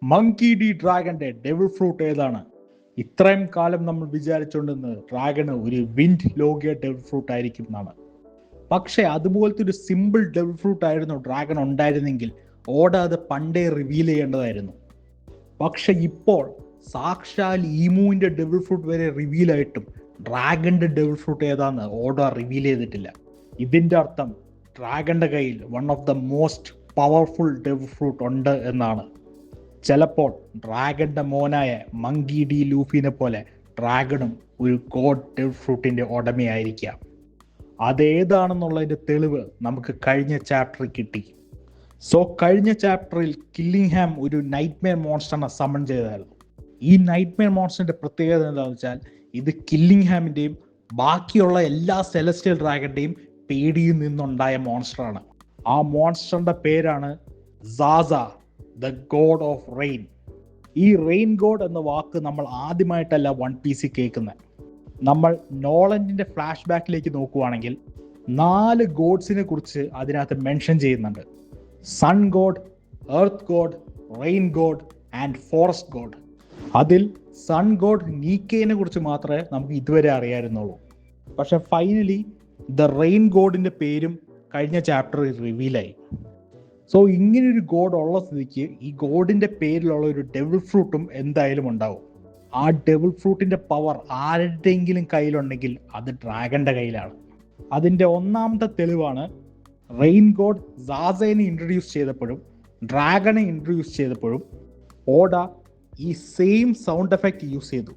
Monkey D ഡ്രാഗന്റെ devil fruit ഏതാണ്? ഇത്രയും കാലം നമ്മൾ വിചാരിച്ചുകൊണ്ടിരുന്നത് ഡ്രാഗണ് ഒരു വിൻഡ് ലോഗിയ ഡെവിൾ ഫ്രൂട്ട് ആയിരിക്കും എന്നാണ്. പക്ഷെ അതുപോലത്തെ ഒരു സിമ്പിൾ ഡെവിൾ ഫ്രൂട്ട് ആയിരുന്നു ഡ്രാഗൺ ഉണ്ടായിരുന്നെങ്കിൽ ഓട അത് പണ്ടേ റിവീൽ ചെയ്യേണ്ടതായിരുന്നു. പക്ഷെ ഇപ്പോൾ സാക്ഷാൽ ഈമുവിന്റെ ഡെവിൾ ഫ്രൂട്ട് വരെ റിവീൽ ആയിട്ടും ഡ്രാഗന്റെ ഡെവിൾ ഫ്രൂട്ട് ഏതാന്ന് ഓട റിവീൽ ചെയ്തിട്ടില്ല. ഇതിന്റെ അർത്ഥം ഡ്രാഗന്റെ കയ്യിൽ one of the most powerful devil fruit ഉണ്ട് എന്നാണ്. ചിലപ്പോൾ ഡ്രാഗന്റെ മോനായ മങ്കി ഡി ലൂഫിനെ പോലെ ഡ്രാഗണും ഒരു ഗോഡ് ഡെവിൾ ഫ്രൂട്ടിന്റെ ഉടമയായിരിക്കാം. അതേതാണെന്നുള്ളതിന്റെ തെളിവ് നമുക്ക് കഴിഞ്ഞ ചാപ്റ്ററിൽ കിട്ടി. കഴിഞ്ഞ ചാപ്റ്ററിൽ കില്ലിംഗ്ഹാം ഒരു നൈറ്റ്മെയർ മോൺസ്റ്ററിനെ സമൺ ചെയ്തായിരുന്നു. ഈ നൈറ്റ്മെയർ മോൺസ്റ്ററിന്റെ പ്രത്യേകത എന്താണെന്ന് വെച്ചാൽ ഇത് കില്ലിംഗ്ഹാമിന്റെയും ബാക്കിയുള്ള എല്ലാ സെലസ്റ്റിയൽ ഡ്രാഗന്റെയും പേടിയിൽ നിന്നുണ്ടായ മോൺസ്റ്ററാണ്. ആ മോൺസ്റ്ററിന്റെ പേരാണ് സാസ, ദ ഗോഡ് ഓഫ് റെയിൻ. ഈ റെയിൻ ഗോഡ് എന്ന വാക്ക് നമ്മൾ ആദ്യമായിട്ടല്ല വൺ പീസിൽ കേൾക്കുന്നത്. നമ്മൾ നോളന്റിന്റെ ഫ്ലാഷ് ബാക്കിലേക്ക് നോക്കുവാണെങ്കിൽ 4 ഗോഡ്സിനെ കുറിച്ച് അതിനകത്ത് മെൻഷൻ ചെയ്യുന്നുണ്ട്. Sun god, earth god, rain god and forest god. അതിൽ സൺ ഗോഡ് നീക്കേനെ കുറിച്ച് മാത്രമേ നമുക്ക് ഇതുവരെ അറിയാമായിരുന്നുള്ളൂ. പക്ഷെ ഫൈനലി ദ റെയിൻ ഗോഡിന്റെ പേരും കഴിഞ്ഞ ചാപ്റ്ററിൽ റിവീലായി. ഇങ്ങനൊരു ഗോഡ് ഉള്ള സ്ഥിതിക്ക് ഈ ഗോഡിന്റെ പേരിലുള്ള ഒരു ഡെവിൾ ഫ്രൂട്ടും എന്തായാലും ഉണ്ടാവും. ആ ഡെവിൾ ഫ്രൂട്ടിന്റെ പവർ ആരുടെയെങ്കിലും കയ്യിലുണ്ടെങ്കിൽ അത് ഡ്രാഗന്റെ കയ്യിലാണ്. അതിന്റെ ഒന്നാമത്തെ തെളിവാണ് റെയിൻ ഗോഡ് സാസേനെ ഇൻട്രൊഡ്യൂസ് ചെയ്തപ്പോഴും ഡ്രാഗനെ ഇൻട്രൊഡ്യൂസ് ചെയ്തപ്പോഴും ഓഡ ഈ സെയിം സൗണ്ട് എഫക്റ്റ് യൂസ് ചെയ്തു.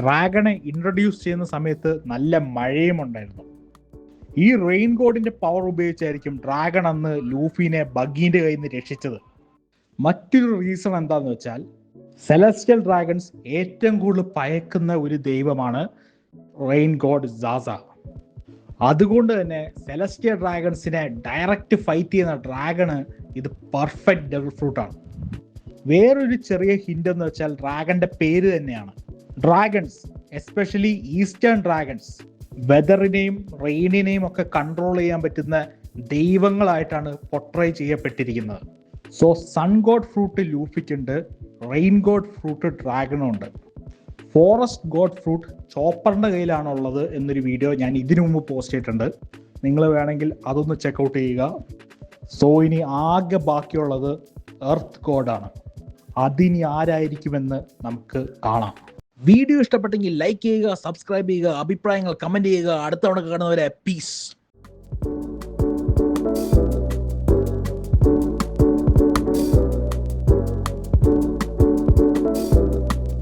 ഡ്രാഗനെ ഇൻട്രൊഡ്യൂസ് ചെയ്യുന്ന സമയത്ത് നല്ല മഴയും ഉണ്ടായിരുന്നു. ഈ റെയിൻ ഗോഡിന്റെ പവർ ഉപയോഗിച്ചായിരിക്കും ഡ്രാഗൺ അന്ന് ലൂഫിനെ ബഗ്ഗിന്റെ കയ്യിൽ നിന്ന് രക്ഷിച്ചത്. മറ്റൊരു റീസൺ എന്താന്ന് വെച്ചാൽ സെലസ്റ്റിയൽ ഡ്രാഗൺസ് ഏറ്റവും കൂടുതൽ ഭയക്കുന്ന ഒരു ദൈവമാണ് റെയിൻ ഗോഡ് സാസ. അതുകൊണ്ട് തന്നെ സെലസ്റ്റിയൽ ഡ്രാഗൺസിനെ ഡയറക്റ്റ് ഫൈറ്റ് ചെയ്യുന്ന ഡ്രാഗണ് ഇത് പെർഫെക്റ്റ് ഡെവിൾ ഫ്രൂട്ടാണ്. വേറൊരു ചെറിയ ഹിന്റ് എന്ന് വെച്ചാൽ ഡ്രാഗന്റെ പേര് തന്നെയാണ്. ഡ്രാഗൺസ്, എസ്പെഷ്യലി ഈസ്റ്റേൺ ഡ്രാഗൺസ്, വെതറിനെയും റെയിനിനെയും ഒക്കെ കൺട്രോൾ ചെയ്യാൻ പറ്റുന്ന ദൈവങ്ങളായിട്ടാണ് പൊട്രൈ ചെയ്യപ്പെട്ടിരിക്കുന്നത്. സൺ ഗോഡ് ഫ്രൂട്ട് ലൂഫിക്കുണ്ട്, റെയിൻ ഗോഡ് ഫ്രൂട്ട് ഡ്രാഗണും ഉണ്ട്. ഫോറസ്റ്റ് ഗോഡ് ഫ്രൂട്ട് ചോപ്പറിന്റെ കയ്യിലാണുള്ളത് എന്നൊരു വീഡിയോ ഞാൻ ഇതിനു മുമ്പ് പോസ്റ്റ് ചെയ്തിട്ടുണ്ട്. നിങ്ങൾ വേണമെങ്കിൽ അതൊന്ന് ചെക്കൗട്ട് ചെയ്യുക. ഇനി ആകെ ബാക്കിയുള്ളത് എർത്ത് ഗോഡാണ്. അതിനി ആരായിരിക്കുമെന്ന് നമുക്ക് കാണാം. വീഡിയോ ഇഷ്ടപ്പെട്ടെങ്കിൽ ലൈക്ക് ചെയ്യുക, സബ്സ്ക്രൈബ് ചെയ്യുക, അഭിപ്രായങ്ങൾ കമന്റ് ചെയ്യുക. അടുത്ത തവണ കാണുന്നവരെ പീസ്.